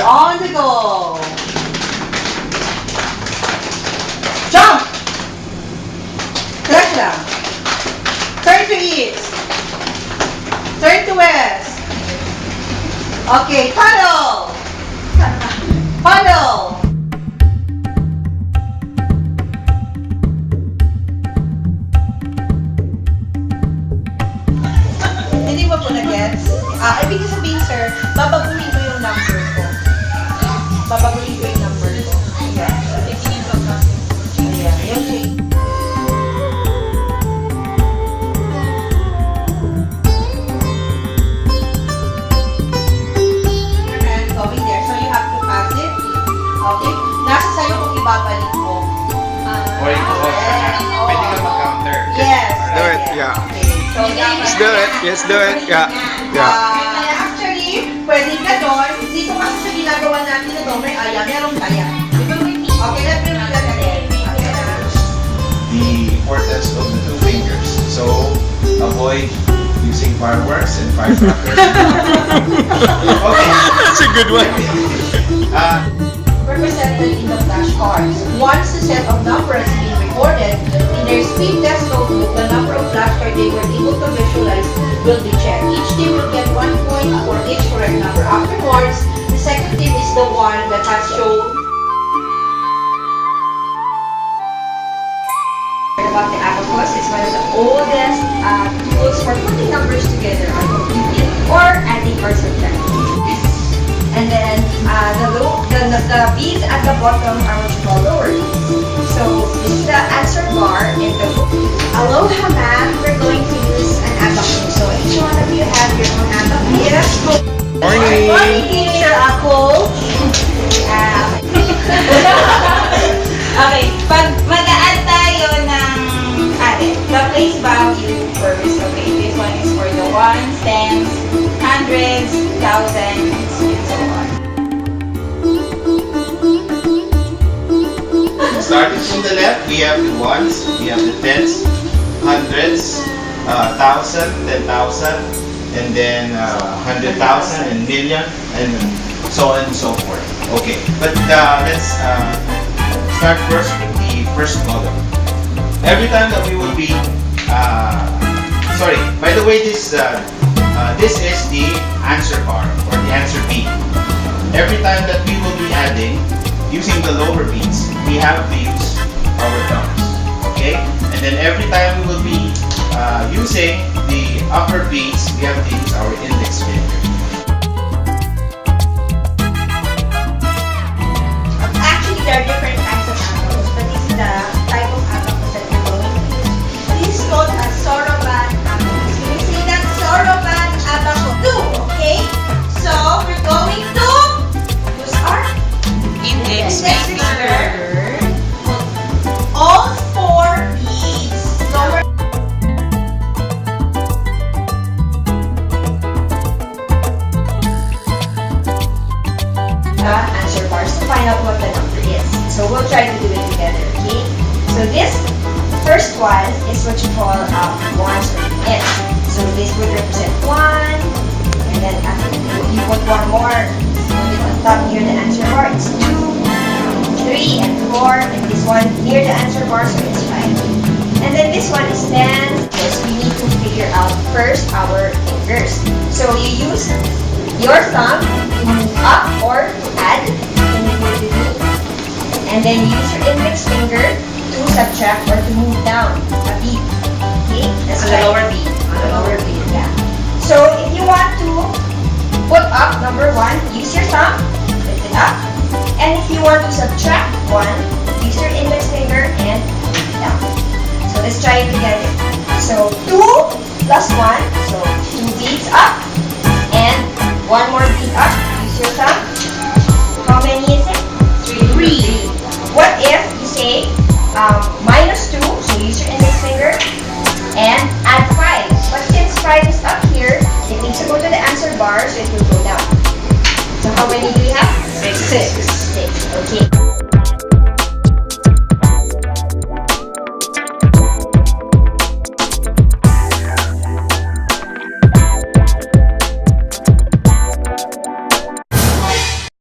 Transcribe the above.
on the go. Jump! Correct lang. Turn to east. Turn to west. Okay, paddle. Paddle. Hindi mo po na-gets? Ibig sabihin, sir, babaguhin ko yung number ko. Babaguhin ko yung number ko. Yeah. Ayan, yung change. Your hand going there, so you have to pass it. Okay? Nasa sa'yo kung ibabalik mo. Or you go pwede ka mag-counter. Yes. Do it, right there. yeah. Okay. So, Let's do it. Yes, do it. Yeah. Yeah. Actually, pwede ka doon. Dito kasi sa ginagawa natin na doon, may aya. Merong aya. Okay, let's do that again. The importance of the two fingers. So, avoid using fireworks and firecrackers. Okay. That's a good one. Represent the lead of flashcards. Once the set of numbers is being recorded, in their speed test notebook, the number of flashcards they were able to visualize will be checked. Each team will get 1 point for each correct number. Afterwards, the second team is the one that has shown about the abacus. It's one of the oldest tools for putting numbers together or computing or adding or subtracting. And then the beads at the bottom are what you call lower beads. So this is the answer bar in the book. Aloha math, we're going to use an abacus. So each one of you have your own abacus. Yes. Morning. Morning, teacher Ako. Okay, pag mag-add tayo ng the place value first. Okay, this one is for the ones, tens, hundreds, thousands, and so on. Starting from the left, we have the ones, we have the tens, hundreds, 1,000, 10,000, and then 100,000 and million, and so on and so forth. Okay, but let's start first with the first column. Every time that we will be, sorry, by the way, this is the answer bar or the answer bead. Every time that we will be adding using the lower beads, we have to use our thumbs. Okay, and then every time we will be using the upper beads, we have to use our index finger. Actually, there are different types of abacus, but this is the type of abacus that we're going to use. This is called a Soroban abacus. Can you say that? Soroban abacus. Okay? So, we're going to use our Index finger. All 4 beads. Lower. The answer bars to find out what the number is. So we'll try to do it together, okay? So this first one is what you call ones or ends. So this would represent 1, and then after you put one more on top near the answer bar, it's 2, 3, and 4, and this one near the answer bar, so it's 5. And then this one is 10, because we need to figure out first our fingers. So you use your thumb to move up or to add, and then use your index finger to subtract or to move down a bead. Okay? That's On the right. lower bead. On the lower bead, yeah. So if you want to put up number 1, use your thumb, lift it up. And if you want to subtract 1, use your index finger and move it down. So let's try it together. So 2 plus 1